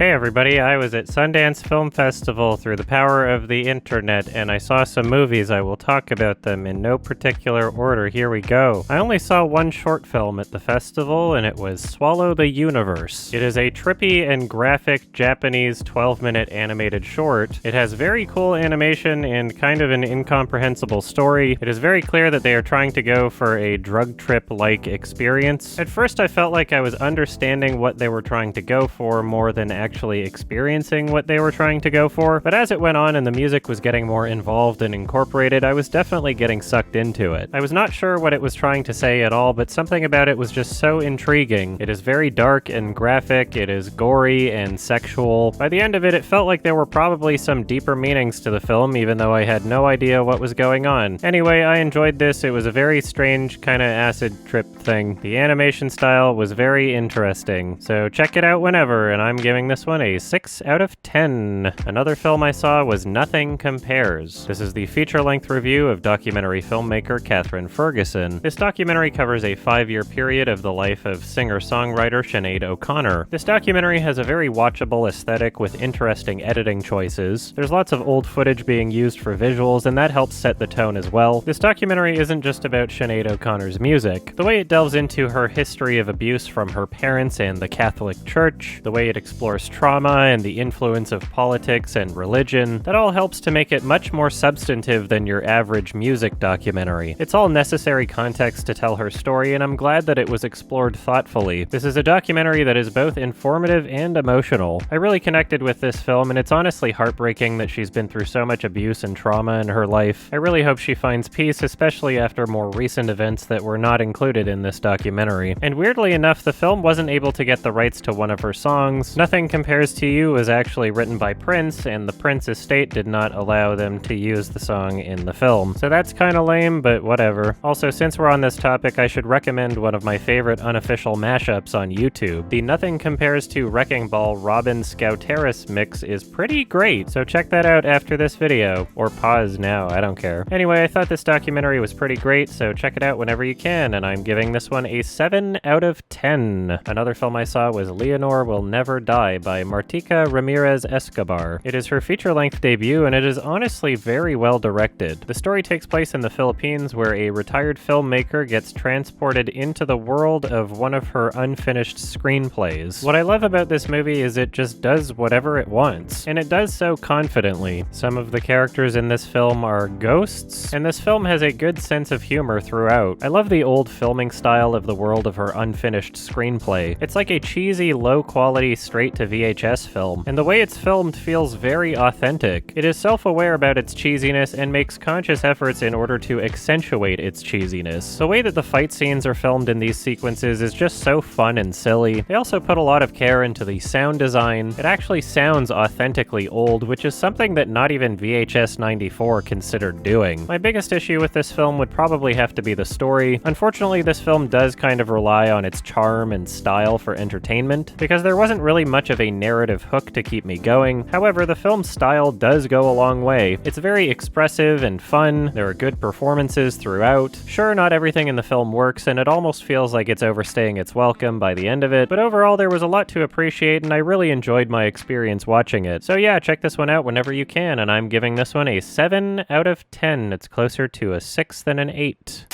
Hey everybody, I was at Sundance Film Festival through the power of the internet, and I saw some movies. I will talk about them in no particular order. Here we go. I only saw one short film at the festival, and it was Swallow the Universe. It is a trippy and graphic Japanese 12-minute animated short. It has very cool animation and kind of an incomprehensible story. It is very clear that they are trying to go for a drug trip-like experience. At first I felt like I was understanding what they were trying to go for more than actually experiencing what they were trying to go for, but as it went on and the music was getting more involved and incorporated, I was definitely getting sucked into it. I was not sure what it was trying to say at all, but something about it was just so intriguing. It is very dark and graphic, it is gory and sexual. By the end of it, it felt like there were probably some deeper meanings to the film, even though I had no idea what was going on. Anyway, I enjoyed this. It was a very strange kind of acid trip thing. The animation style was very interesting, so check it out whenever, and I'm giving this one a 6 out of 10. Another film I saw was Nothing Compares. This is the feature-length review of documentary filmmaker Katherine Ferguson. This documentary covers a 5-year period of the life of singer-songwriter Sinead O'Connor. This documentary has a very watchable aesthetic with interesting editing choices. There's lots of old footage being used for visuals, and that helps set the tone as well. This documentary isn't just about Sinead O'Connor's music. The way it delves into her history of abuse from her parents and the Catholic Church, the way it explores trauma and the influence of politics and religion, that all helps to make it much more substantive than your average music documentary. It's all necessary context to tell her story, and I'm glad that it was explored thoughtfully. This is a documentary that is both informative and emotional. I really connected with this film, and it's honestly heartbreaking that she's been through so much abuse and trauma in her life. I really hope she finds peace, especially after more recent events that were not included in this documentary. And weirdly enough, the film wasn't able to get the rights to one of her songs. Nothing Compares to You was actually written by Prince, and the Prince estate did not allow them to use the song in the film. So that's kinda lame, but whatever. Also, since we're on this topic, I should recommend one of my favorite unofficial mashups on YouTube. The Nothing Compares to Wrecking Ball Robin Scouteris mix is pretty great, so check that out after this video. Or pause now, I don't care. Anyway, I thought this documentary was pretty great, so check it out whenever you can, and I'm giving this one a 7 out of 10. Another film I saw was Leonor Will Never Die by Martika Ramirez Escobar. It is her feature-length debut, and it is honestly very well directed. The story takes place in the Philippines, where a retired filmmaker gets transported into the world of one of her unfinished screenplays. What I love about this movie is it just does whatever it wants, and it does so confidently. Some of the characters in this film are ghosts, and this film has a good sense of humor throughout. I love the old filming style of the world of her unfinished screenplay. It's like a cheesy, low-quality, straight-to-VHS film, and the way it's filmed feels very authentic. It is self-aware about its cheesiness and makes conscious efforts in order to accentuate its cheesiness. The way that the fight scenes are filmed in these sequences is just so fun and silly. They also put a lot of care into the sound design. It actually sounds authentically old, which is something that not even VHS 94 considered doing. My biggest issue with this film would probably have to be the story. Unfortunately, this film does kind of rely on its charm and style for entertainment, because there wasn't really much of a narrative hook to keep me going. However, the film's style does go a long way. It's very expressive and fun. There are good performances throughout. Sure, not everything in the film works, and it almost feels like it's overstaying its welcome by the end of it, but overall there was a lot to appreciate, and I really enjoyed my experience watching it. So yeah, check this one out whenever you can, and I'm giving this one a 7 out of 10. It's closer to a 6 than an 8.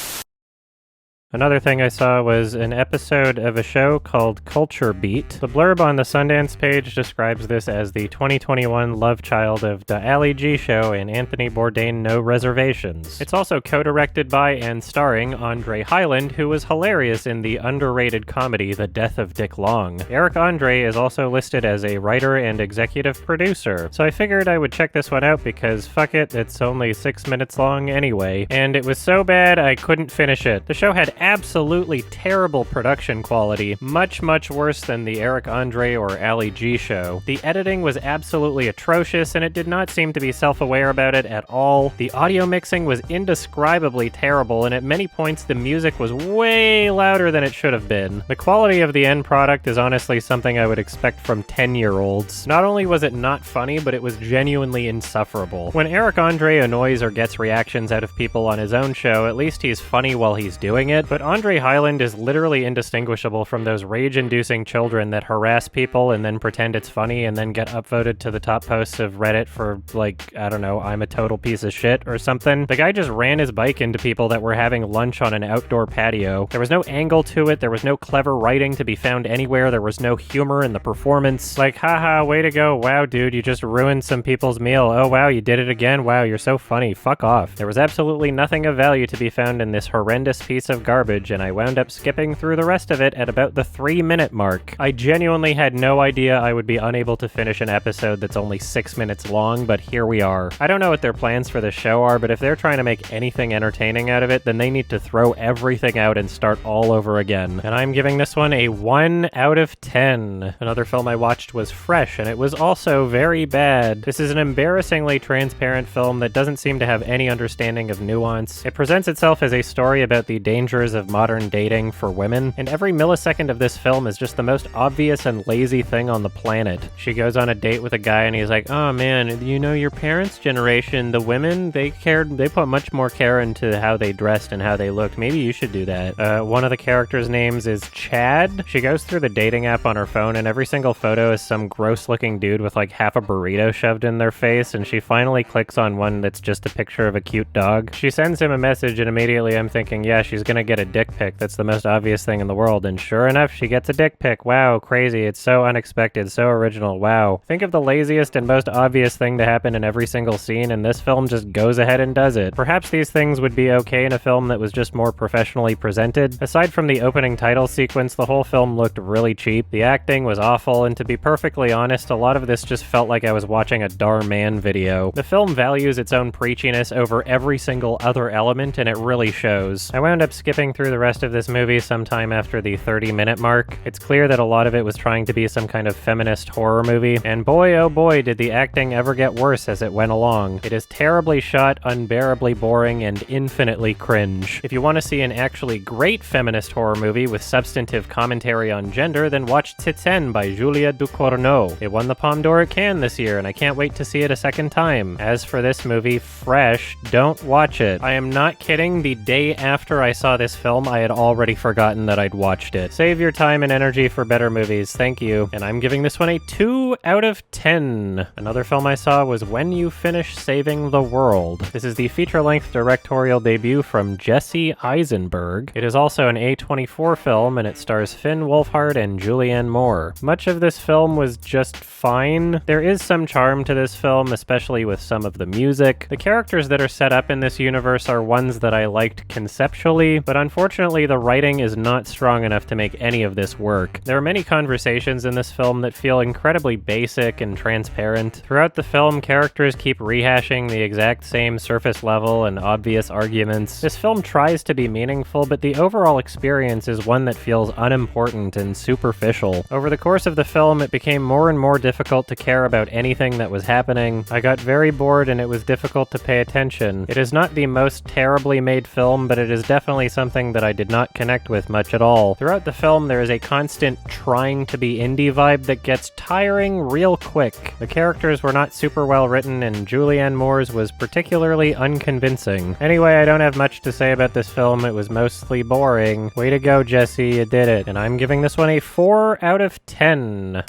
Another thing I saw was an episode of a show called Culture Beat. The blurb on the Sundance page describes this as the 2021 love child of the Ali G Show and Anthony Bourdain No Reservations. It's also co-directed by and starring Andre Hyland, who was hilarious in the underrated comedy The Death of Dick Long. Eric Andre is also listed as a writer and executive producer, so I figured I would check this one out because fuck it, it's only 6 minutes long anyway, and it was so bad I couldn't finish it. The show had absolutely terrible production quality, much worse than the Eric Andre or Ali G Show. The editing was absolutely atrocious, and it did not seem to be self-aware about it at all. The audio mixing was indescribably terrible, and at many points the music was way louder than it should have been. The quality of the end product is honestly something I would expect from 10-year-olds. Not only was it not funny, but it was genuinely insufferable. When Eric Andre annoys or gets reactions out of people on his own show, at least he's funny while he's doing it. But Andre Hyland is literally indistinguishable from those rage-inducing children that harass people and then pretend it's funny and then get upvoted to the top posts of Reddit for, like, I don't know, I'm a total piece of shit or something. The guy just ran his bike into people that were having lunch on an outdoor patio. There was no angle to it, there was no clever writing to be found anywhere, there was no humor in the performance. Like, haha, way to go, wow dude, you just ruined some people's meal. Oh wow, you did it again, wow, you're so funny, fuck off. There was absolutely nothing of value to be found in this horrendous piece of garbage, and I wound up skipping through the rest of it at about the 3-minute mark. I genuinely had no idea I would be unable to finish an episode that's only 6 minutes long, but here we are. I don't know what their plans for the show are, but if they're trying to make anything entertaining out of it, then they need to throw everything out and start all over again. And I'm giving this one a 1 out of 10. Another film I watched was Fresh, and it was also very bad. This is an embarrassingly transparent film that doesn't seem to have any understanding of nuance. It presents itself as a story about the dangers of modern dating for women, and every millisecond of this film is just the most obvious and lazy thing on the planet. She goes on a date with a guy and he's like, oh man, you know, your parents' generation, the women, they put much more care into how they dressed and how they looked. Maybe you should do that. One of the characters' names is Chad. She goes through the dating app on her phone and every single photo is some gross looking dude with like half a burrito shoved in their face, and she finally clicks on one that's just a picture of a cute dog. She sends him a message and immediately I'm thinking, yeah, she's gonna get a dick pic. That's the most obvious thing in the world. And sure enough, she gets a dick pic. Wow, crazy. It's so unexpected, so original. Wow. Think of the laziest and most obvious thing to happen in every single scene, and this film just goes ahead and does it. Perhaps these things would be okay in a film that was just more professionally presented. Aside from the opening title sequence, the whole film looked really cheap. The acting was awful, and to be perfectly honest, a lot of this just felt like I was watching a Dhar Mann video. The film values its own preachiness over every single other element, and it really shows. I wound up skipping through the rest of this movie sometime after the 30-minute mark. It's clear that a lot of it was trying to be some kind of feminist horror movie, and boy oh boy did the acting ever get worse as it went along. It is terribly shot, unbearably boring, and infinitely cringe. If you want to see an actually great feminist horror movie with substantive commentary on gender, then watch Titane by Julia Ducournau. It won the Palme d'Or at Cannes this year, and I can't wait to see it a second time. As for this movie, Fresh, don't watch it. I am not kidding, the day after I saw this film, I had already forgotten that I'd watched it. Save your time and energy for better movies, thank you. And I'm giving this one a 2 out of 10. Another film I saw was When You Finish Saving the World. This is the feature-length directorial debut from Jesse Eisenberg. It is also an A24 film, and it stars Finn Wolfhard and Julianne Moore. Much of this film was just fine. There is some charm to this film, especially with some of the music. The characters that are set up in this universe are ones that I liked conceptually, but unfortunately the writing is not strong enough to make any of this work. There are many conversations in this film that feel incredibly basic and transparent. Throughout the film, characters keep rehashing the exact same surface level and obvious arguments. This film tries to be meaningful, but the overall experience is one that feels unimportant and superficial. Over the course of the film, it became more and more difficult to care about anything that was happening. I got very bored and it was difficult to pay attention. It is not the most terribly made film, but it is definitely something that I did not connect with much at all. Throughout the film, there is a constant trying to be indie vibe that gets tiring real quick. The characters were not super well written, and Julianne Moore's was particularly unconvincing. Anyway, I don't have much to say about this film. It was mostly boring. Way to go, Jesse, you did it. And I'm giving this one a 4 out of 10.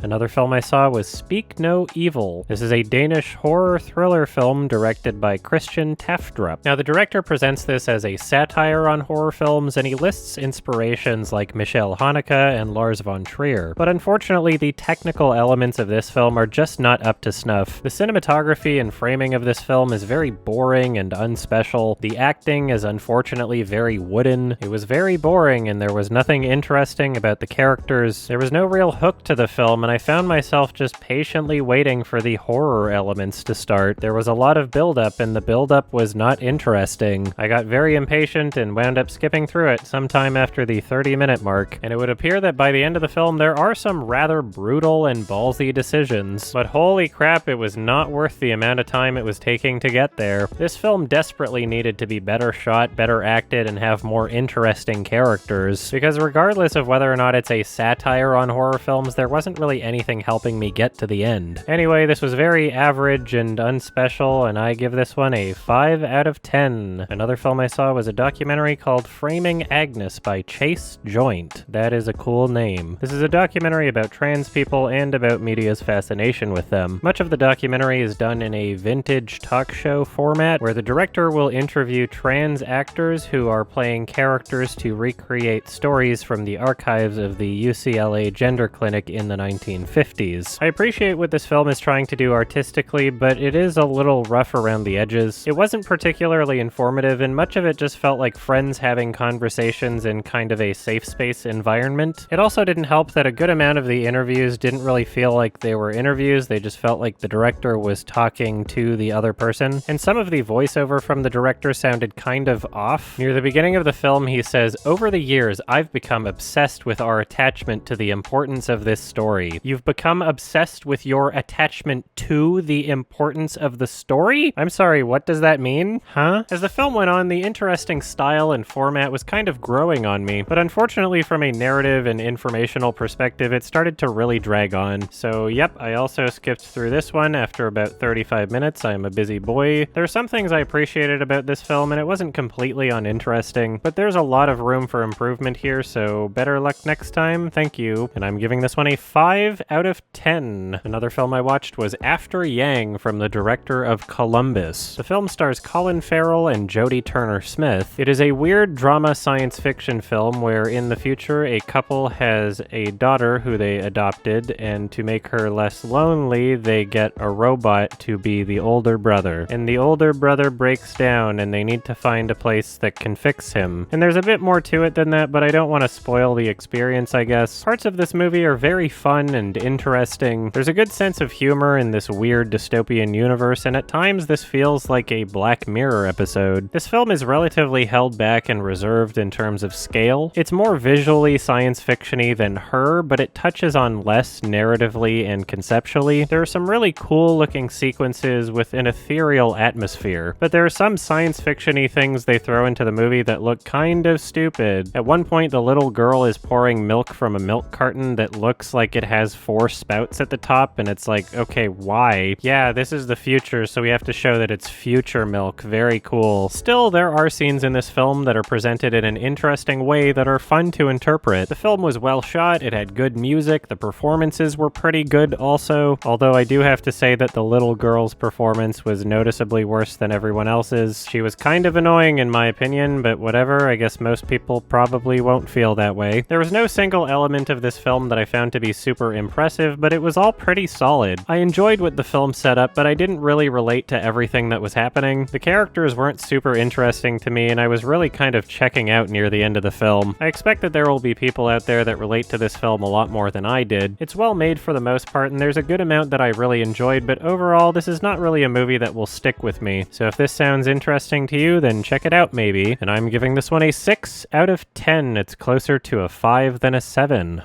Another film I saw was Speak No Evil. This is a Danish horror thriller film directed by Christian Taftrup. Now, the director presents this as a satire on horror films, and he lists inspirations like Michel Haneke and Lars von Trier. But unfortunately, the technical elements of this film are just not up to snuff. The cinematography and framing of this film is very boring and unspecial. The acting is unfortunately very wooden. It was very boring, and there was nothing interesting about the characters. There was no real hook to the film, and I found myself just patiently waiting for the horror elements to start. There was a lot of build-up, and the build-up was not interesting. I got very impatient and wound up skipping through it sometime after the 30-minute mark, and it would appear that by the end of the film there are some rather brutal and ballsy decisions. But holy crap, it was not worth the amount of time it was taking to get there. This film desperately needed to be better shot, better acted, and have more interesting characters, because regardless of whether or not it's a satire on horror films, there wasn't really really anything helping me get to the end. Anyway, this was very average and unspecial, and I give this one a 5 out of 10. Another film I saw was a documentary called Framing Agnes by Chase Joint. That is a cool name. This is a documentary about trans people and about media's fascination with them. Much of the documentary is done in a vintage talk show format where the director will interview trans actors who are playing characters to recreate stories from the archives of the UCLA gender clinic in the 1950s. I appreciate what this film is trying to do artistically, but it is a little rough around the edges. It wasn't particularly informative, and much of it just felt like friends having conversations in kind of a safe space environment. It also didn't help that a good amount of the interviews didn't really feel like they were interviews, they just felt like the director was talking to the other person. And some of the voiceover from the director sounded kind of off. Near the beginning of the film, he says, "Over the years, I've become obsessed with our attachment to the importance of this story." You've become obsessed with your attachment to the importance of the story? I'm sorry, what does that mean? Huh? As the film went on, the interesting style and format was kind of growing on me, but unfortunately from a narrative and informational perspective, it started to really drag on. So yep, I also skipped through this one after about 35 minutes. I'm a busy boy. There are some things I appreciated about this film, and it wasn't completely uninteresting, but there's a lot of room for improvement here, so better luck next time. Thank you. And I'm giving this one a 5 out of 10. Another film I watched was After Yang from the director of Columbus. The film stars Colin Farrell and Jodie Turner-Smith. It is a weird drama science fiction film where in the future a couple has a daughter who they adopted, and to make her less lonely, they get a robot to be the older brother. And the older brother breaks down and they need to find a place that can fix him. And there's a bit more to it than that, but I don't want to spoil the experience, I guess. Parts of this movie are very fun and interesting. There's a good sense of humor in this weird dystopian universe, and at times this feels like a Black Mirror episode. This film is relatively held back and reserved in terms of scale. It's more visually science fiction-y than Her, but it touches on less narratively and conceptually. There are some really cool looking sequences with an ethereal atmosphere, but there are some science fiction-y things they throw into the movie that look kind of stupid. At one point, the little girl is pouring milk from a milk carton that looks like it has 4 spouts at the top, and it's like, okay, why? Yeah, this is the future, so we have to show that it's future milk. Very cool. Still, there are scenes in this film that are presented in an interesting way that are fun to interpret. The film was well shot, it had good music, the performances were pretty good also, although I do have to say that the little girl's performance was noticeably worse than everyone else's. She was kind of annoying in my opinion, but whatever, I guess most people probably won't feel that way. There was no single element of this film that I found to be super impressive, but it was all pretty solid. I enjoyed what the film set up, but I didn't really relate to everything that was happening. The characters weren't super interesting to me, and I was really kind of checking out near the end of the film. I expect that there will be people out there that relate to this film a lot more than I did. It's well made for the most part, and there's a good amount that I really enjoyed, but overall, this is not really a movie that will stick with me. So if this sounds interesting to you, then check it out maybe. And I'm giving this one a 6 out of 10. It's closer to a 5 than a 7.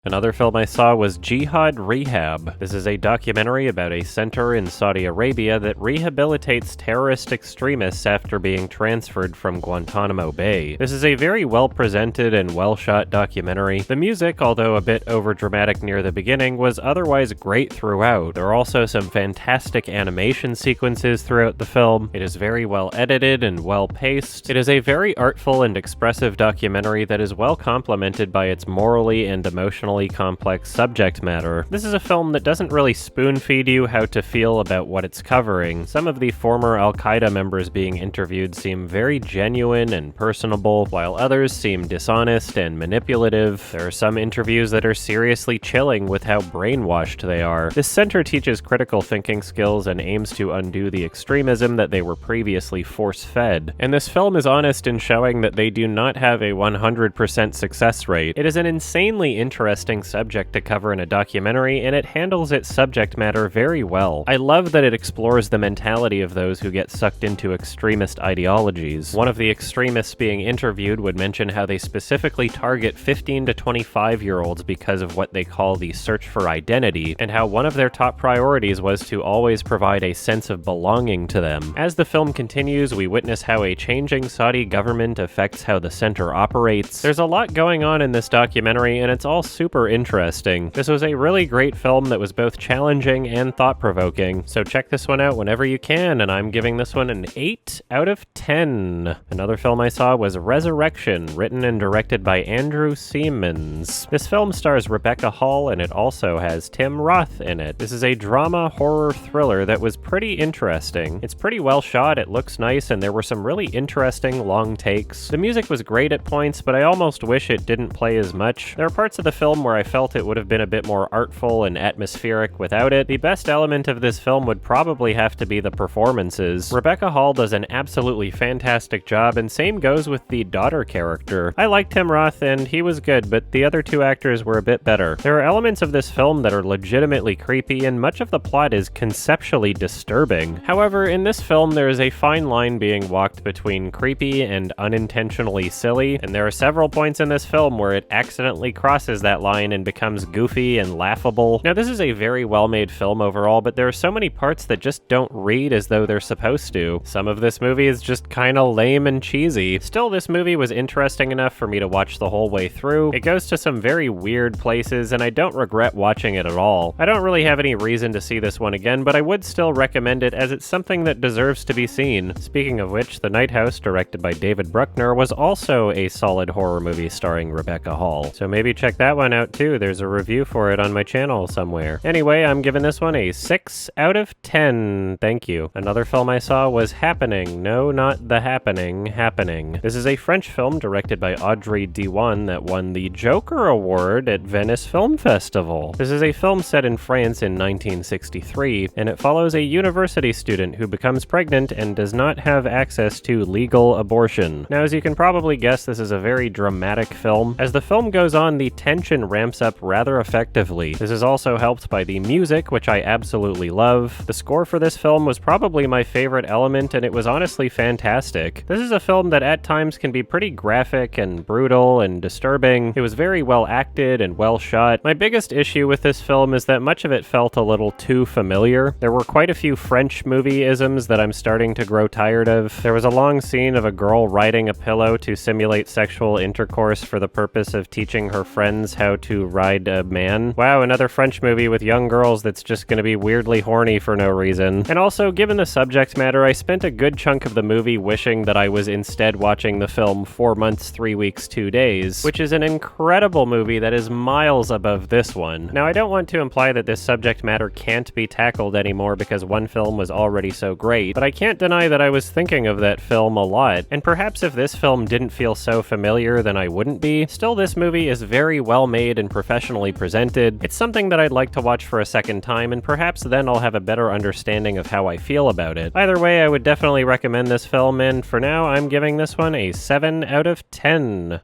Another film I saw was Jihad Rehab. This is a documentary about a center in Saudi Arabia that rehabilitates terrorist extremists after being transferred from Guantanamo Bay. This is a very well-presented and well-shot documentary. The music, although a bit overdramatic near the beginning, was otherwise great throughout. There are also some fantastic animation sequences throughout the film. It is very well edited and well-paced. It is a very artful and expressive documentary that is well complemented by its morally and emotionally complex subject matter. This is a film that doesn't really spoon-feed you how to feel about what it's covering. Some of the former Al-Qaeda members being interviewed seem very genuine and personable, while others seem dishonest and manipulative. There are some interviews that are seriously chilling with how brainwashed they are. This center teaches critical thinking skills and aims to undo the extremism that they were previously force-fed. And this film is honest in showing that they do not have a 100% success rate. It is an insanely interesting subject to cover in a documentary, and it handles its subject matter very well. I love that it explores the mentality of those who get sucked into extremist ideologies. One of the extremists being interviewed would mention how they specifically target 15 to 25-year-olds because of what they call the search for identity, and how one of their top priorities was to always provide a sense of belonging to them. As the film continues, we witness how a changing Saudi government affects how the center operates. There's a lot going on in this documentary, and it's all super super interesting. This was a really great film that was both challenging and thought-provoking, so check this one out whenever you can, and I'm giving this one an 8 out of 10. Another film I saw was Resurrection, written and directed by Andrew Siemens. This film stars Rebecca Hall, and it also has Tim Roth in it. This is a drama horror thriller that was pretty interesting. It's pretty well shot, it looks nice, and there were some really interesting long takes. The music was great at points, but I almost wish it didn't play as much. There are parts of the film where I felt it would have been a bit more artful and atmospheric without it. The best element of this film would probably have to be the performances. Rebecca Hall does an absolutely fantastic job, and same goes with the daughter character. I liked Tim Roth, and he was good, but the other two actors were a bit better. There are elements of this film that are legitimately creepy, and much of the plot is conceptually disturbing. However, in this film, there is a fine line being walked between creepy and unintentionally silly, and there are several points in this film where it accidentally crosses that line and becomes goofy and laughable. Now, this is a very well-made film overall, but there are so many parts that just don't read as though they're supposed to. Some of this movie is just kinda lame and cheesy. Still, this movie was interesting enough for me to watch the whole way through. It goes to some very weird places, and I don't regret watching it at all. I don't really have any reason to see this one again, but I would still recommend it as it's something that deserves to be seen. Speaking of which, The Night House, directed by David Bruckner, was also a solid horror movie starring Rebecca Hall. So maybe check that one out too. There's a review for it on my channel somewhere. Anyway, I'm giving this one a 6 out of 10. Thank you. Another film I saw was Happening. No, not The Happening. Happening. This is a French film directed by Audrey Diwan that won the Joker Award at Venice Film Festival. This is a film set in France in 1963, and it follows a university student who becomes pregnant and does not have access to legal abortion. Now, as you can probably guess, this is a very dramatic film. As the film goes on, the tension ramps up rather effectively. This is also helped by the music, which I absolutely love. The score for this film was probably my favorite element, and it was honestly fantastic. This is a film that at times can be pretty graphic and brutal and disturbing. It was very well acted and well shot. My biggest issue with this film is that much of it felt a little too familiar. There were quite a few French movie-isms that I'm starting to grow tired of. There was a long scene of a girl riding a pillow to simulate sexual intercourse for the purpose of teaching her friends how to ride a man. Wow, another French movie with young girls that's just gonna be weirdly horny for no reason. And also, given the subject matter, I spent a good chunk of the movie wishing that I was instead watching the film 4 months, 3 weeks, 2 days, which is an incredible movie that is miles above this one. Now, I don't want to imply that this subject matter can't be tackled anymore because one film was already so great, but I can't deny that I was thinking of that film a lot, and perhaps if this film didn't feel so familiar, then I wouldn't be. Still, this movie is very well made and professionally presented. It's something that I'd like to watch for a second time, and perhaps then I'll have a better understanding of how I feel about it. Either way, I would definitely recommend this film, and for now, I'm giving this one a 7 out of 10.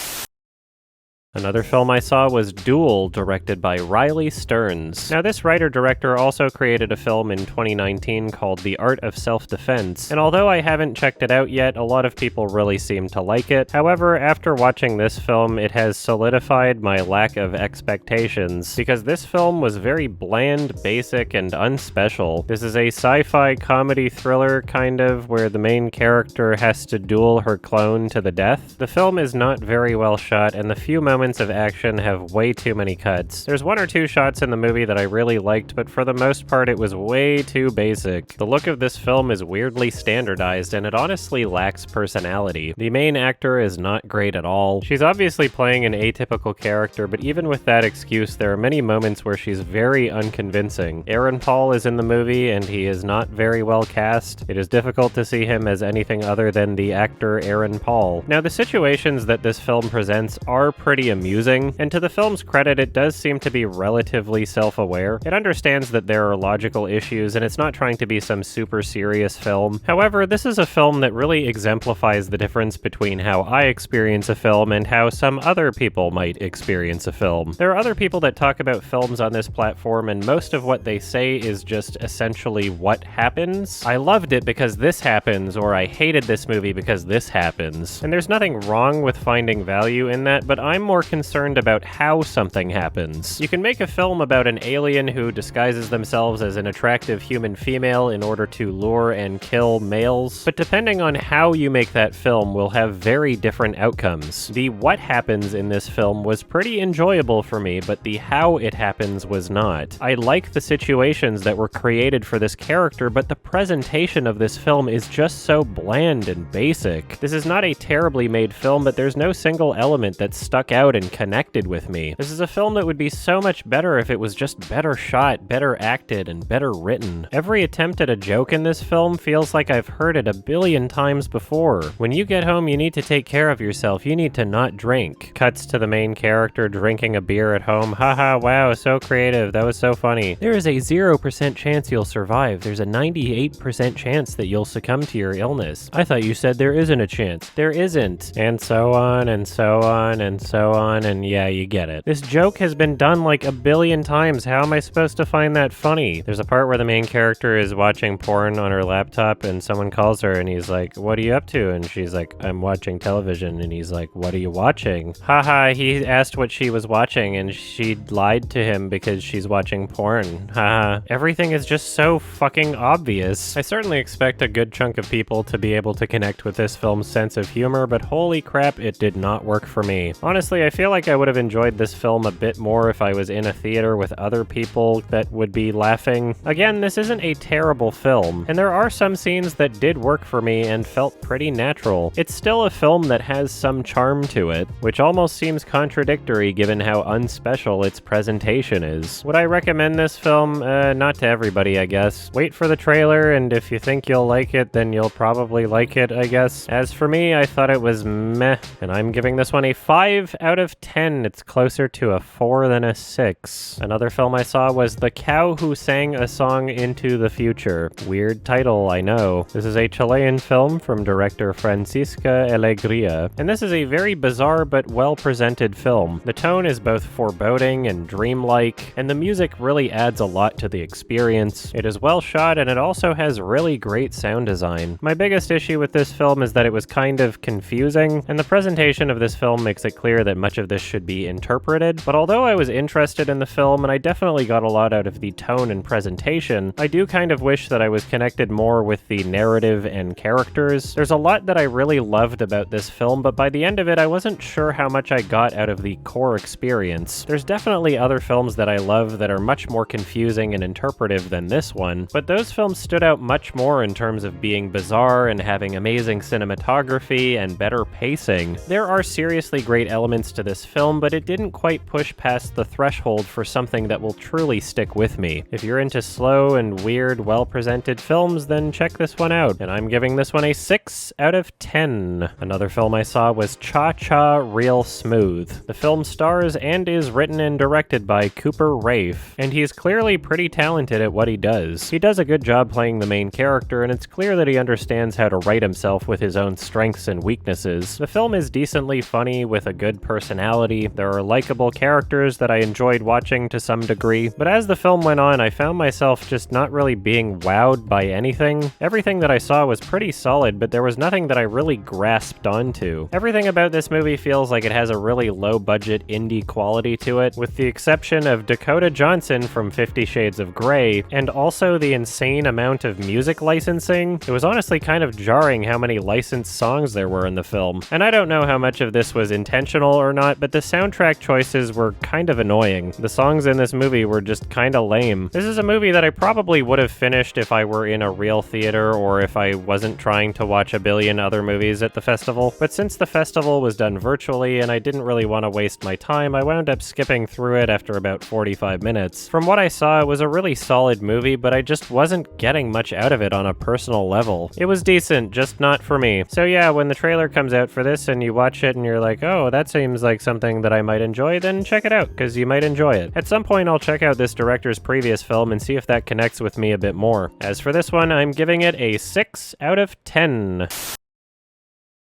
Another film I saw was Duel, directed by Riley Stearns. Now, this writer-director also created a film in 2019 called The Art of Self-Defense, and although I haven't checked it out yet, a lot of people really seem to like it. However, after watching this film, it has solidified my lack of expectations, because this film was very bland, basic, and unspecial. This is a sci-fi comedy thriller, kind of, where the main character has to duel her clone to the death. The film is not very well shot, and the few moments of action have way too many cuts. There's 1 or 2 shots in the movie that I really liked, but for the most part it was way too basic. The look of this film is weirdly standardized, and it honestly lacks personality. The main actor is not great at all. She's obviously playing an atypical character, but even with that excuse, there are many moments where she's very unconvincing. Aaron Paul is in the movie, and he is not very well cast. It is difficult to see him as anything other than the actor Aaron Paul. Now, the situations that this film presents are pretty amusing, and to the film's credit, it does seem to be relatively self-aware. It understands that there are logical issues, and it's not trying to be some super serious film. However, this is a film that really exemplifies the difference between how I experience a film and how some other people might experience a film. There are other people that talk about films on this platform, and most of what they say is just essentially what happens. I loved it because this happens, or I hated this movie because this happens. And there's nothing wrong with finding value in that, but I'm more more concerned about how something happens. You can make a film about an alien who disguises themselves as an attractive human female in order to lure and kill males, but depending on how you make that film will have very different outcomes. The what happens in this film was pretty enjoyable for me, but the how it happens was not. I like the situations that were created for this character, but the presentation of this film is just so bland and basic. This is not a terribly made film, but there's no single element that stuck out and connected with me. This is a film that would be so much better if it was just better shot, better acted, and better written. Every attempt at a joke in this film feels like I've heard it a billion times before. When you get home, you need to take care of yourself. You need to not drink. Cuts to the main character drinking a beer at home. Haha, wow, so creative. That was so funny. There is a 0% chance you'll survive. There's a 98% chance that you'll succumb to your illness. I thought you said there isn't a chance. There isn't. And so on, and so on, and so on, and yeah, you get it. This joke has been done like a billion times. How am I supposed to find that funny? There's a part where the main character is watching porn on her laptop and someone calls her and he's like, "What are you up to?" And she's like, "I'm watching television." And he's like, "What are you watching?" Haha, he asked what she was watching and she lied to him because she's watching porn. Haha. Everything is just so fucking obvious. I certainly expect a good chunk of people to be able to connect with this film's sense of humor, but holy crap, it did not work for me. Honestly, I feel like I would have enjoyed this film a bit more if I was in a theater with other people that would be laughing. Again, this isn't a terrible film, and there are some scenes that did work for me and felt pretty natural. It's still a film that has some charm to it, which almost seems contradictory given how unspecial its presentation is. Would I recommend this film? Not to everybody, I guess. Wait for the trailer, and if you think you'll like it, then you'll probably like it, I guess. As for me, I thought it was meh, and I'm giving this one a 5 out of 10. It's closer to a 4 than a 6. Another film I saw was The Cow Who Sang a Song into the Future. Weird title, I know. This is a Chilean film from director Francisca Alegria, and this is a very bizarre but well-presented film. The tone is both foreboding and dreamlike, and the music really adds a lot to the experience. It is well shot, and it also has really great sound design. My biggest issue with this film is that it was kind of confusing, and the presentation of this film makes it clear that much of this should be interpreted, but although I was interested in the film, and I definitely got a lot out of the tone and presentation, I do kind of wish that I was connected more with the narrative and characters. There's a lot that I really loved about this film, but by the end of it, I wasn't sure how much I got out of the core experience. There's definitely other films that I love that are much more confusing and interpretive than this one, but those films stood out much more in terms of being bizarre and having amazing cinematography and better pacing. There are seriously great elements to this film, but it didn't quite push past the threshold for something that will truly stick with me. If you're into slow and weird, well-presented films, then check this one out, and I'm giving this one a 6 out of 10. Another film I saw was Cha-Cha Real Smooth. The film stars and is written and directed by Cooper Raiff, and he's clearly pretty talented at what he does. He does a good job playing the main character, and it's clear that he understands how to write himself with his own strengths and weaknesses. The film is decently funny with a good personality. There are likable characters that I enjoyed watching to some degree, but as the film went on, I found myself just not really being wowed by anything. Everything that I saw was pretty solid, but there was nothing that I really grasped onto. Everything about this movie feels like it has a really low-budget indie quality to it, with the exception of Dakota Johnson from 50 Shades of Grey, and also the insane amount of music licensing. It was honestly kind of jarring how many licensed songs there were in the film, and I don't know how much of this was intentional or not, but the soundtrack choices were kind of annoying. The songs in this movie were just kind of lame. This is a movie that I probably would have finished if I were in a real theater or if I wasn't trying to watch a billion other movies at the festival, but since the festival was done virtually and I didn't really want to waste my time, I wound up skipping through it after about 45 minutes. From what I saw, it was a really solid movie, but I just wasn't getting much out of it on a personal level. It was decent, just not for me. So yeah, when the trailer comes out for this and you watch it and you're like, oh, that seems like something that I might enjoy, then check it out, because you might enjoy it. At some point, I'll check out this director's previous film and see if that connects with me a bit more. As for this one, I'm giving it a 6 out of 10.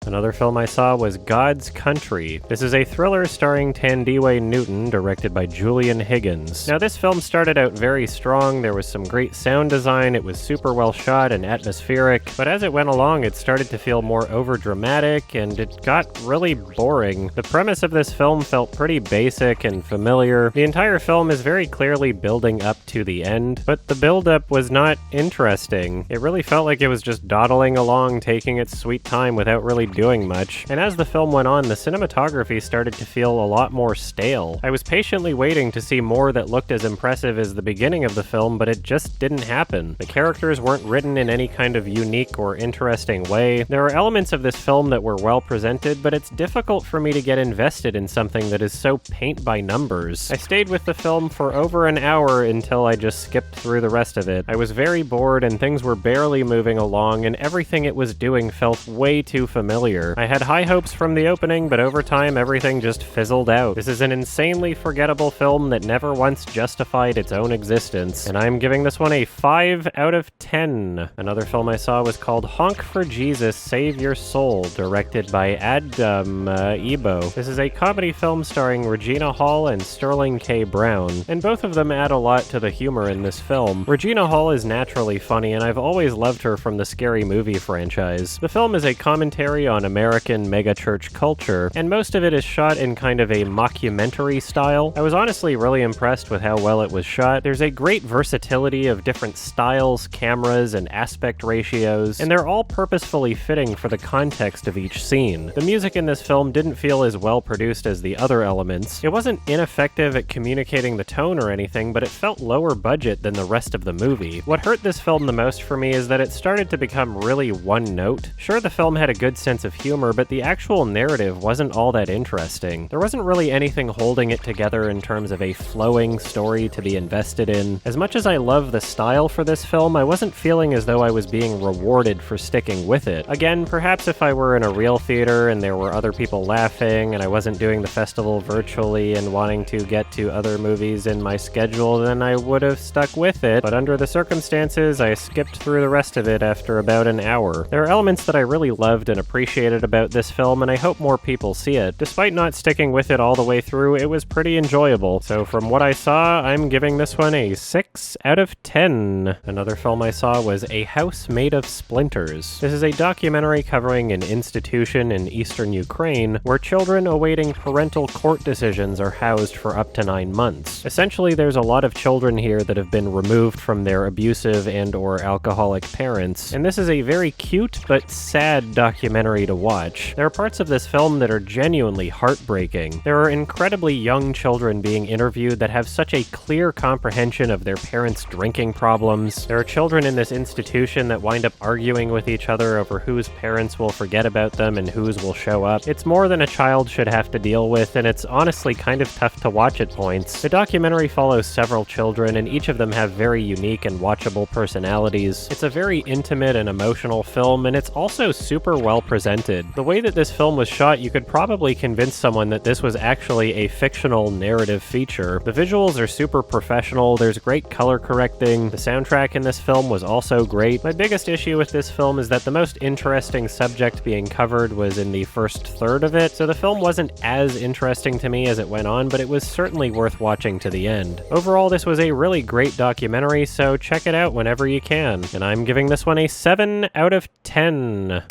Another film I saw was God's Country. This is a thriller starring Thandiwe Newton, directed by Julian Higgins. Now, this film started out very strong. There was some great sound design, it was super well shot and atmospheric, but as it went along, it started to feel more overdramatic, and it got really boring. The premise of this film felt pretty basic and familiar. The entire film is very clearly building up to the end, but the build-up was not interesting. It really felt like it was just dawdling along, taking its sweet time without really doing much. And as the film went on, the cinematography started to feel a lot more stale. I was patiently waiting to see more that looked as impressive as the beginning of the film, but it just didn't happen. The characters weren't written in any kind of unique or interesting way. There are elements of this film that were well presented, but it's difficult for me to get invested in something that is so paint by numbers. I stayed with the film for over an hour until I just skipped through the rest of it. I was very bored and things were barely moving along, and everything it was doing felt way too familiar. I had high hopes from the opening, but over time everything just fizzled out. This is an insanely forgettable film that never once justified its own existence, and I'm giving this one a 5 out of 10. Another film I saw was called Honk for Jesus, Save Your Soul, directed by Adam Ebo. This is a comedy film starring Regina Hall and Sterling K. Brown, and both of them add a lot to the humor in this film. Regina Hall is naturally funny, and I've always loved her from the Scary Movie franchise. The film is a commentary on American megachurch culture, and most of it is shot in kind of a mockumentary style. I was honestly really impressed with how well it was shot. There's a great versatility of different styles, cameras, and aspect ratios, and they're all purposefully fitting for the context of each scene. The music in this film didn't feel as well produced as the other elements. It wasn't ineffective at communicating the tone or anything, but it felt lower budget than the rest of the movie. What hurt this film the most for me is that it started to become really one note. Sure, the film had a good sense of humor, but the actual narrative wasn't all that interesting. There wasn't really anything holding it together in terms of a flowing story to be invested in. As much as I love the style for this film, I wasn't feeling as though I was being rewarded for sticking with it. Again, perhaps if I were in a real theater and there were other people laughing and I wasn't doing the festival virtually and wanting to get to other movies in my schedule, then I would have stuck with it, but under the circumstances, I skipped through the rest of it after about an hour. There are elements that I really loved and appreciated about this film, and I hope more people see it. Despite not sticking with it all the way through, it was pretty enjoyable. So from what I saw, I'm giving this one a 6 out of 10. Another film I saw was A House Made of Splinters. This is a documentary covering an institution in eastern Ukraine where children awaiting parental court decisions are housed for up to 9 months. Essentially, there's a lot of children here that have been removed from their abusive and/or alcoholic parents, and this is a very cute but sad documentary to watch. There are parts of this film that are genuinely heartbreaking. There are incredibly young children being interviewed that have such a clear comprehension of their parents' drinking problems. There are children in this institution that wind up arguing with each other over whose parents will forget about them and whose will show up. It's more than a child should have to deal with, and it's honestly kind of tough to watch at points. The documentary follows several children, and each of them have very unique and watchable personalities. It's a very intimate and emotional film, and it's also super well presented. The way that this film was shot, you could probably convince someone that this was actually a fictional narrative feature. The visuals are super professional, there's great color correcting, the soundtrack in this film was also great. My biggest issue with this film is that the most interesting subject being covered was in the first third of it, so the film wasn't as interesting to me as it went on, but it was certainly worth watching to the end. Overall, this was a really great documentary, so check it out whenever you can, and I'm giving this one a 7 out of 10.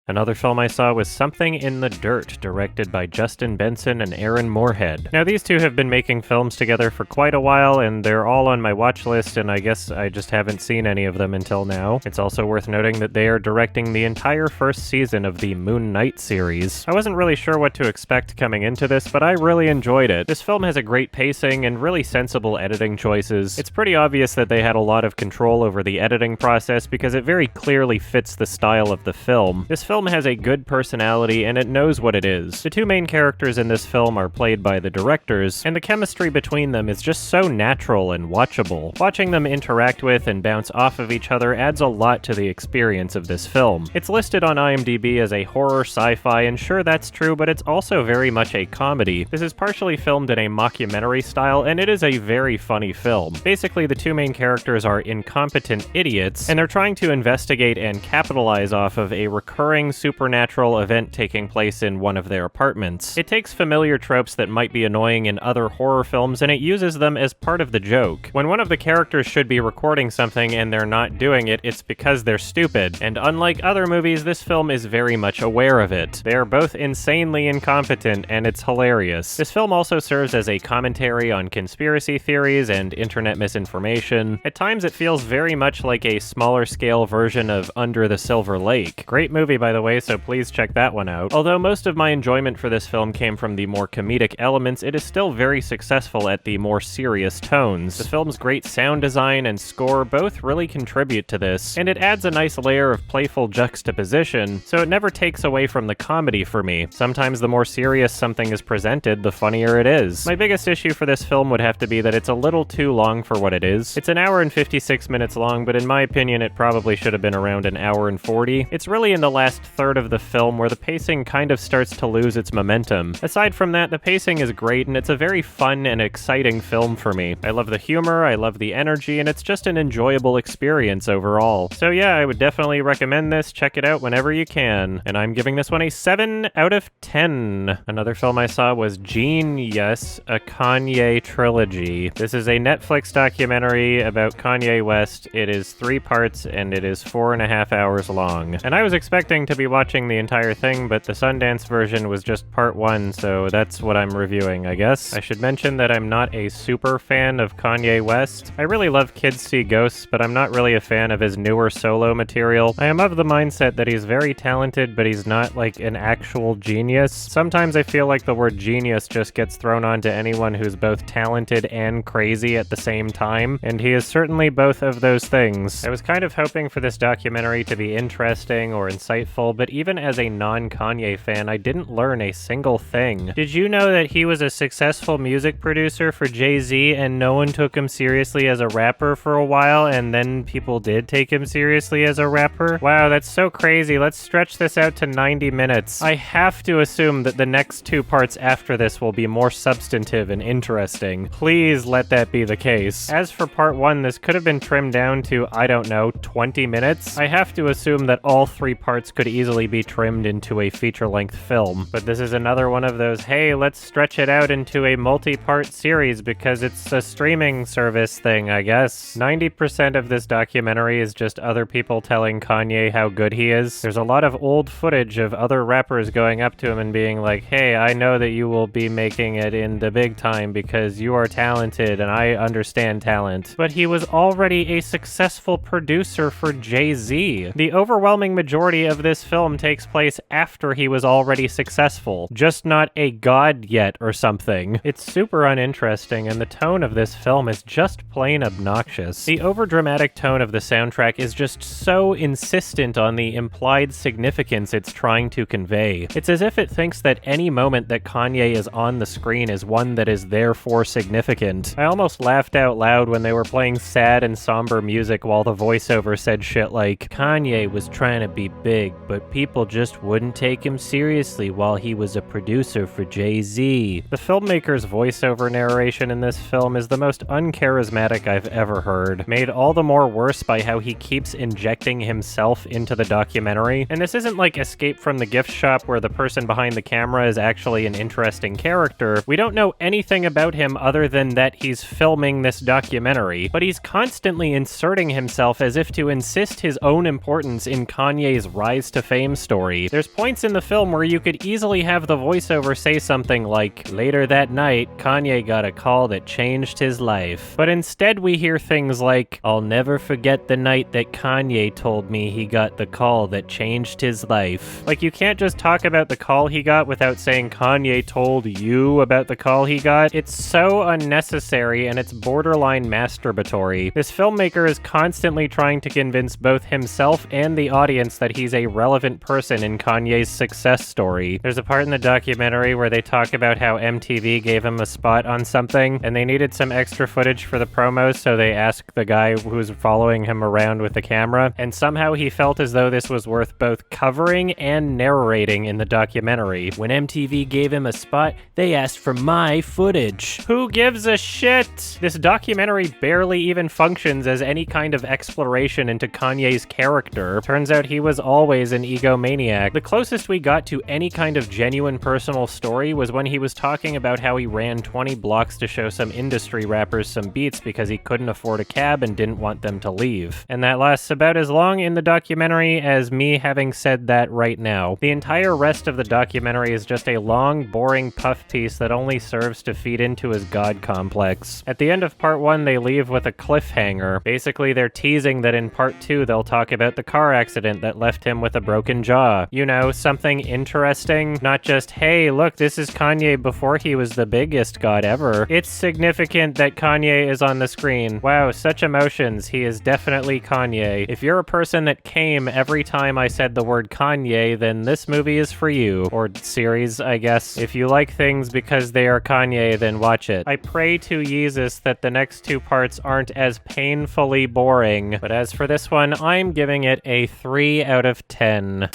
Another film I saw was Something in the Dirt, directed by Justin Benson and Aaron Moorhead. Now, these two have been making films together for quite a while, and they're all on my watch list, and I guess I just haven't seen any of them until now. It's also worth noting that they are directing the entire first season of the Moon Knight series. I wasn't really sure what to expect coming into this, but I really enjoyed it. This film has a great pacing and really sensible editing choices. It's pretty obvious that they had a lot of control over the editing process because it very clearly fits the style of the film. This film has a good personality and it knows what it is. The two main characters in this film are played by the directors, and the chemistry between them is just so natural and watchable. Watching them interact with and bounce off of each other adds a lot to the experience of this film. It's listed on IMDb as a horror sci-fi, and sure, that's true, but it's also very much a comedy. This is partially filmed in a mockumentary style, and it is a very funny film. Basically, the two main characters are incompetent idiots, and they're trying to investigate and capitalize off of a recurring recurring supernatural event taking place in one of their apartments. It takes familiar tropes that might be annoying in other horror films and it uses them as part of the joke. When one of the characters should be recording something and they're not doing it, it's because they're stupid. And unlike other movies, this film is very much aware of it. They are both insanely incompetent and it's hilarious. This film also serves as a commentary on conspiracy theories and internet misinformation. At times it feels very much like a smaller scale version of Under the Silver Lake. Great movie, by the way, so please check that one out. Although most of my enjoyment for this film came from the more comedic elements, it is still very successful at the more serious tones. The film's great sound design and score both really contribute to this, and it adds a nice layer of playful juxtaposition, so it never takes away from the comedy for me. Sometimes the more serious something is presented, the funnier it is. My biggest issue for this film would have to be that it's a little too long for what it is. It's an hour and 56 minutes long, but in my opinion it probably should have been around an hour and 40. It's really in the last third of the film where the pacing kind of starts to lose its momentum. Aside from that, the pacing is great and it's a very fun and exciting film for me. I love the humor, I love the energy, and it's just an enjoyable experience overall. So yeah, I would definitely recommend this. Check it out whenever you can. And I'm giving this one a 7 out of 10. Another film I saw was Jeen-yuhs, a Kanye Trilogy. This is a Netflix documentary about Kanye West. It is 3 parts and it is 4.5 hours long. And I was expecting to be watching the entire thing, but the Sundance version was just part 1, so that's what I'm reviewing, I guess. I should mention that I'm not a super fan of Kanye West. I really love Kids See Ghosts, but I'm not really a fan of his newer solo material. I am of the mindset that he's very talented, but he's not like an actual genius. Sometimes I feel like the word genius just gets thrown onto anyone who's both talented and crazy at the same time, and he is certainly both of those things. I was kind of hoping for this documentary to be interesting or insightful, but even as a non-Kanye fan, I didn't learn a single thing. Did you know that he was a successful music producer for Jay-Z and no one took him seriously as a rapper for a while, and then people did take him seriously as a rapper? Wow, that's so crazy. Let's stretch this out to 90 minutes. I have to assume that the next 2 parts after this will be more substantive and interesting. Please let that be the case. As for part 1, this could have been trimmed down to, I don't know, 20 minutes? I have to assume that all 3 parts could easily be trimmed into a feature-length film. But this is another one of those, hey, let's stretch it out into a multi-part series because it's a streaming service thing, I guess. 90% of this documentary is just other people telling Kanye how good he is. There's a lot of old footage of other rappers going up to him and being like, hey, I know that you will be making it in the big time because you are talented and I understand talent. But he was already a successful producer for Jay-Z. The overwhelming majority of this film takes place after he was already successful, just not a god yet or something. It's super uninteresting and the tone of this film is just plain obnoxious. The overdramatic tone of the soundtrack is just so insistent on the implied significance it's trying to convey. It's as if it thinks that any moment that Kanye is on the screen is one that is therefore significant. I almost laughed out loud when they were playing sad and somber music while the voiceover said shit like, Kanye was trying to be big, but people just wouldn't take him seriously while he was a producer for Jay-Z. The filmmaker's voiceover narration in this film is the most uncharismatic I've ever heard, made all the more worse by how he keeps injecting himself into the documentary. And this isn't like Escape from the Gift Shop where the person behind the camera is actually an interesting character. We don't know anything about him other than that he's filming this documentary, but he's constantly inserting himself as if to insist his own importance in Kanye's rise to fame story. There's points in the film where you could easily have the voiceover say something like, later that night, Kanye got a call that changed his life. But instead we hear things like, I'll never forget the night that Kanye told me he got the call that changed his life. Like, you can't just talk about the call he got without saying Kanye told you about the call he got. It's so unnecessary and it's borderline masturbatory. This filmmaker is constantly trying to convince both himself and the audience that he's a relevant person in Kanye's success story. There's a part in the documentary where they talk about how MTV gave him a spot on something and they needed some extra footage for the promos, so they asked the guy who's following him around with the camera, and somehow he felt as though this was worth both covering and narrating in the documentary. When MTV gave him a spot, they asked for my footage. Who gives a shit? This documentary barely even functions as any kind of exploration into Kanye's character. Turns out he was always is an egomaniac. The closest we got to any kind of genuine personal story was when he was talking about how he ran 20 blocks to show some industry rappers some beats because he couldn't afford a cab and didn't want them to leave. And that lasts about as long in the documentary as me having said that right now. The entire rest of the documentary is just a long, boring puff piece that only serves to feed into his god complex. At the end of part 1, they leave with a cliffhanger. Basically, they're teasing that in part 2, they'll talk about the car accident that left him with a broken jaw. You know, something interesting, not just, hey, look, this is Kanye before he was the biggest god ever. It's significant that Kanye is on the screen. Wow, such emotions. He is definitely Kanye. If you're a person that came every time I said the word Kanye, then this movie is for you. Or series, I guess. If you like things because they are Kanye, then watch it. I pray to Jesus that the next 2 parts aren't as painfully boring. But as for this one, I'm giving it a 3 out of 10.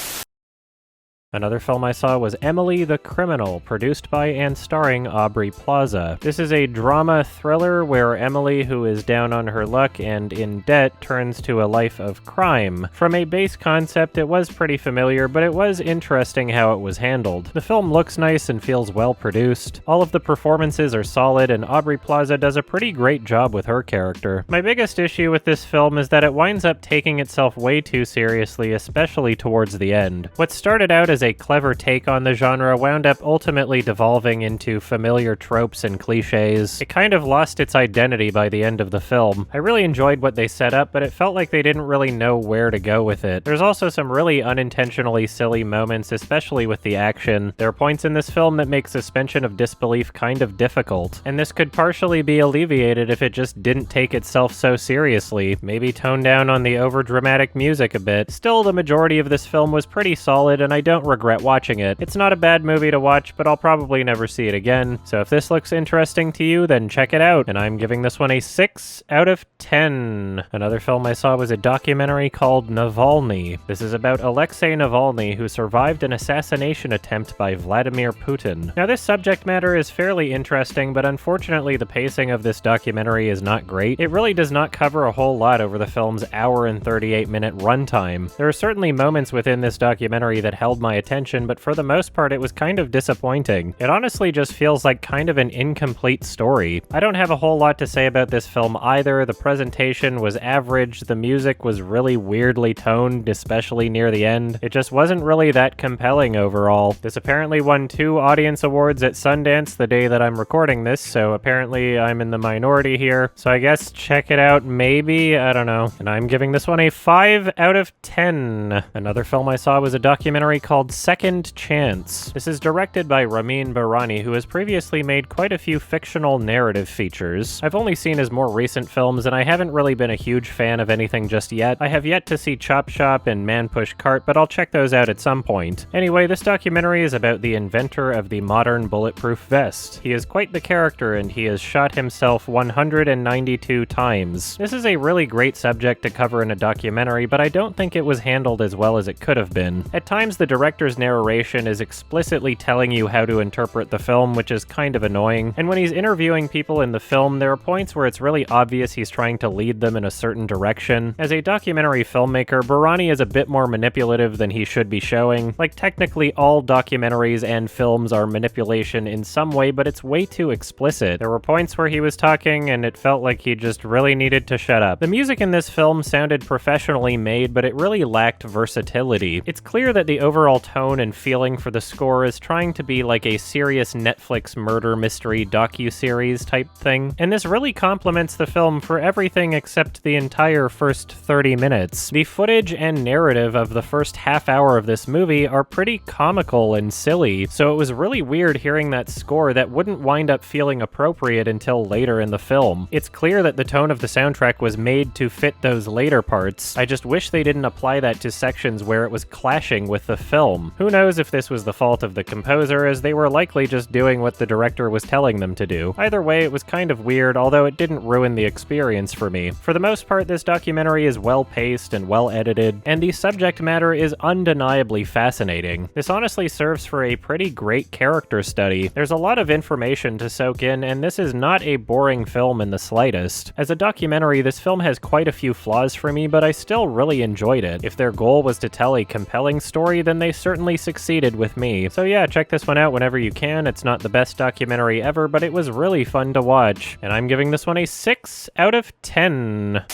Another film I saw was Emily the Criminal, produced by and starring Aubrey Plaza. This is a drama thriller where Emily, who is down on her luck and in debt, turns to a life of crime. From a base concept, it was pretty familiar, but it was interesting how it was handled. The film looks nice and feels well produced. All of the performances are solid, and Aubrey Plaza does a pretty great job with her character. My biggest issue with this film is that it winds up taking itself way too seriously, especially towards the end. What started out as a clever take on the genre wound up ultimately devolving into familiar tropes and cliches. It kind of lost its identity by the end of the film. I really enjoyed what they set up, but it felt like they didn't really know where to go with it. There's also some really unintentionally silly moments, especially with the action. There are points in this film that make suspension of disbelief kind of difficult, and this could partially be alleviated if it just didn't take itself so seriously. Maybe tone down on the overdramatic music a bit. Still, the majority of this film was pretty solid, and I don't regret watching it. It's not a bad movie to watch, but I'll probably never see it again. So if this looks interesting to you, then check it out. And I'm giving this one a 6 out of 10. Another film I saw was a documentary called Navalny. This is about Alexei Navalny, who survived an assassination attempt by Vladimir Putin. Now, this subject matter is fairly interesting, but unfortunately the pacing of this documentary is not great. It really does not cover a whole lot over the film's hour and 38-minute runtime. There are certainly moments within this documentary that held my attention, but for the most part it was kind of disappointing. It honestly just feels like kind of an incomplete story. I don't have a whole lot to say about this film either. The presentation was average, the music was really weirdly toned, especially near the end. It just wasn't really that compelling overall. This apparently won 2 audience awards at Sundance the day that I'm recording this, so apparently I'm in the minority here. So I guess check it out maybe, I don't know. And I'm giving this one a 5 out of 10. Another film I saw was a documentary called Second Chance. This is directed by Ramin Bahrani, who has previously made quite a few fictional narrative features. I've only seen his more recent films, and I haven't really been a huge fan of anything just yet. I have yet to see Chop Shop and Man Push Cart, but I'll check those out at some point. Anyway, this documentary is about the inventor of the modern bulletproof vest. He is quite the character, and he has shot himself 192 times. This is a really great subject to cover in a documentary, but I don't think it was handled as well as it could have been. At times, the director's narration is explicitly telling you how to interpret the film, which is kind of annoying. And when he's interviewing people in the film, there are points where it's really obvious he's trying to lead them in a certain direction. As a documentary filmmaker, Bahrani is a bit more manipulative than he should be showing. Like, technically all documentaries and films are manipulation in some way, but it's way too explicit. There were points where he was talking and it felt like he just really needed to shut up. The music in this film sounded professionally made, but it really lacked versatility. It's clear that the overall tone and feeling for the score is trying to be like a serious Netflix murder mystery docu-series type thing, and this really complements the film for everything except the entire first 30 minutes. The footage and narrative of the first half hour of this movie are pretty comical and silly, so it was really weird hearing that score that wouldn't wind up feeling appropriate until later in the film. It's clear that the tone of the soundtrack was made to fit those later parts. I just wish they didn't apply that to sections where it was clashing with the film. film. Who knows if this was the fault of the composer, as they were likely just doing what the director was telling them to do. Either way, it was kind of weird, although it didn't ruin the experience for me. For the most part, this documentary is well-paced and well-edited, and the subject matter is undeniably fascinating. This honestly serves for a pretty great character study. There's a lot of information to soak in, and this is not a boring film in the slightest. As a documentary, this film has quite a few flaws for me, but I still really enjoyed it. If their goal was to tell a compelling story, then they certainly succeeded with me. So yeah, check this one out whenever you can. It's not the best documentary ever, but it was really fun to watch, and I'm giving this one a 6 out of 10.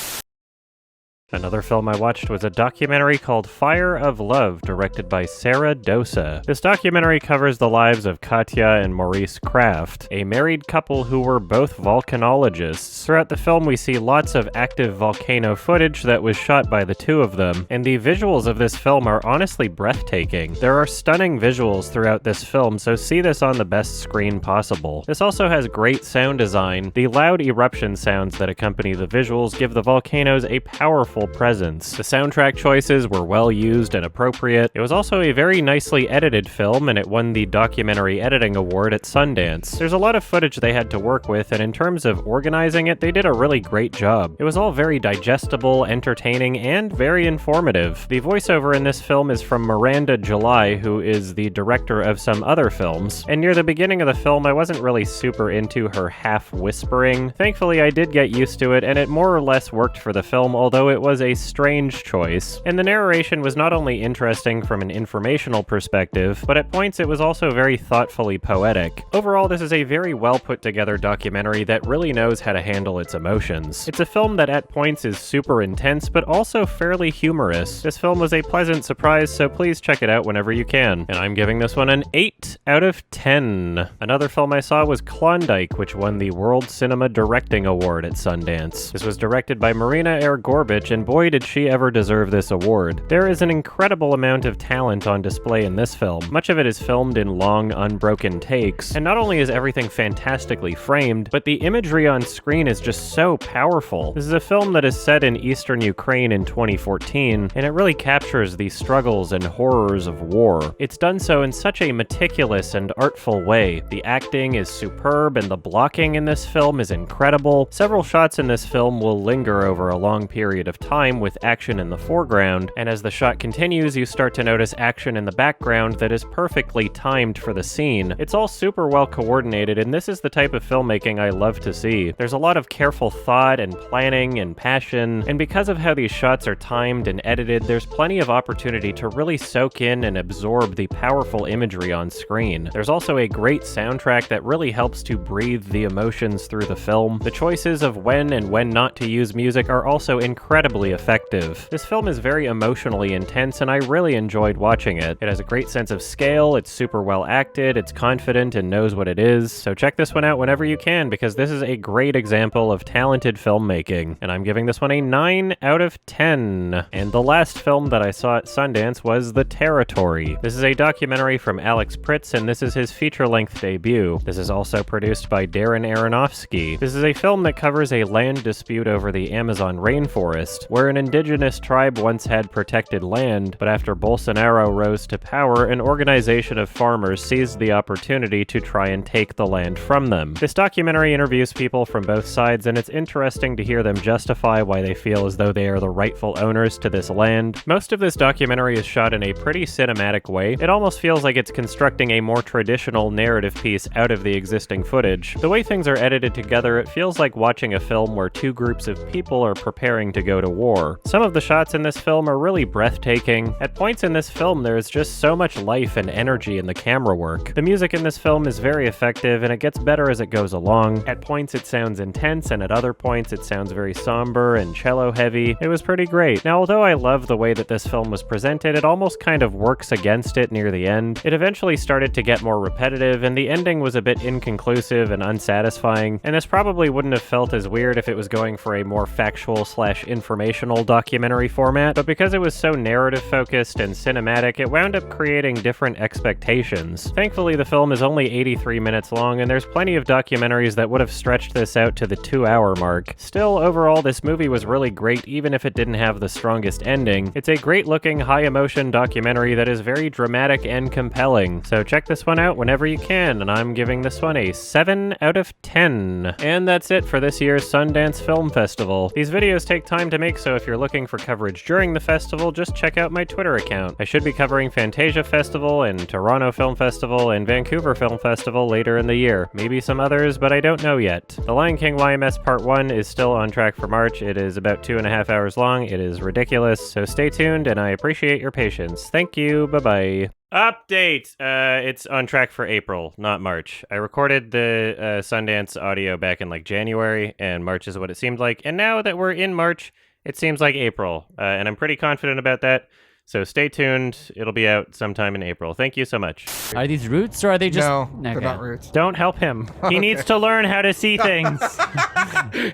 Another film I watched was a documentary called Fire of Love, directed by Sarah Dosa. This documentary covers the lives of Katya and Maurice Kraft, a married couple who were both volcanologists. Throughout the film, we see lots of active volcano footage that was shot by the two of them, and the visuals of this film are honestly breathtaking. There are stunning visuals throughout this film, so see this on the best screen possible. This also has great sound design. The loud eruption sounds that accompany the visuals give the volcanoes a powerful presence. The soundtrack choices were well used and appropriate. It was also a very nicely edited film, and it won the Documentary Editing Award at Sundance. There's a lot of footage they had to work with, and in terms of organizing it, they did a really great job. It was all very digestible, entertaining, and very informative. The voiceover in this film is from Miranda July, who is the director of some other films, and near the beginning of the film, I wasn't really super into her half-whispering. Thankfully, I did get used to it, and it more or less worked for the film, although it was a strange choice. And the narration was not only interesting from an informational perspective, but at points it was also very thoughtfully poetic. Overall, this is a very well put together documentary that really knows how to handle its emotions. It's a film that at points is super intense, but also fairly humorous. This film was a pleasant surprise, so please check it out whenever you can. And I'm giving this one an 8 out of 10. Another film I saw was Klondike, which won the World Cinema Directing Award at Sundance. This was directed by Marina Ergorbich, and boy did she ever deserve this award. There is an incredible amount of talent on display in this film. Much of it is filmed in long, unbroken takes, and not only is everything fantastically framed, but the imagery on screen is just so powerful. This is a film that is set in eastern Ukraine in 2014, and it really captures the struggles and horrors of war. It's done so in such a meticulous and artful way. The acting is superb, and the blocking in this film is incredible. Several shots in this film will linger over a long period of time with action in the foreground, and as the shot continues, you start to notice action in the background that is perfectly timed for the scene. It's all super well coordinated, and this is the type of filmmaking I love to see. There's a lot of careful thought and planning and passion, and because of how these shots are timed and edited, there's plenty of opportunity to really soak in and absorb the powerful imagery on screen. There's also a great soundtrack that really helps to breathe the emotions through the film. The choices of when and when not to use music are also incredibly effective. This film is very emotionally intense, and I really enjoyed watching it. It has a great sense of scale, it's super well acted, it's confident and knows what it is, so check this one out whenever you can, because this is a great example of talented filmmaking. And I'm giving this one a 9 out of 10. And the last film that I saw at Sundance was The Territory. This is a documentary from Alex Pritz, and this is his feature-length debut. This is also produced by Darren Aronofsky. This is a film that covers a land dispute over the Amazon rainforest, where an indigenous tribe once had protected land, but after Bolsonaro rose to power, an organization of farmers seized the opportunity to try and take the land from them. This documentary interviews people from both sides, and it's interesting to hear them justify why they feel as though they are the rightful owners to this land. Most of this documentary is shot in a pretty cinematic way. It almost feels like it's constructing a more traditional narrative piece out of the existing footage. The way things are edited together, it feels like watching a film where two groups of people are preparing to go to war. Some of the shots in this film are really breathtaking. At points in this film, there is just so much life and energy in the camera work. The music in this film is very effective, and it gets better as it goes along. At points it sounds intense, and at other points it sounds very somber and cello heavy. It was pretty great. Now, although I love the way that this film was presented, it almost kind of works against it near the end. It eventually started to get more repetitive, and the ending was a bit inconclusive and unsatisfying, and this probably wouldn't have felt as weird if it was going for a more factual/informational informational documentary format, but because it was so narrative-focused and cinematic, it wound up creating different expectations. Thankfully, the film is only 83 minutes long, and there's plenty of documentaries that would have stretched this out to the 2-hour mark. Still, overall, this movie was really great, even if it didn't have the strongest ending. It's a great-looking, high-emotion documentary that is very dramatic and compelling, so check this one out whenever you can, and I'm giving this one a 7 out of 10. And that's it for this year's Sundance Film Festival. These videos take time to make, so if you're looking for coverage during the festival, just check out my Twitter account. I should be covering Fantasia Festival and Toronto Film Festival and Vancouver Film Festival later in the year. Maybe some others, but I don't know yet. The Lion King YMS Part 1 is still on track for March. It is about 2.5 hours long. It is ridiculous, so stay tuned, and I appreciate your patience. Thank you, bye-bye. Update! It's on track for April, not March. I recorded the Sundance audio back in like January, and March is what it seemed like. And now that we're in March, it seems like April, and I'm pretty confident about that. So stay tuned. It'll be out sometime in April. Thank you so much. Are these roots, or are they just... No, they're not roots. Don't help him. He needs to learn how to see things.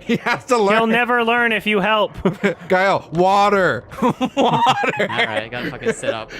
He has to learn. He'll never learn if you help. Kyle, water. Water. All right, I gotta fucking sit up.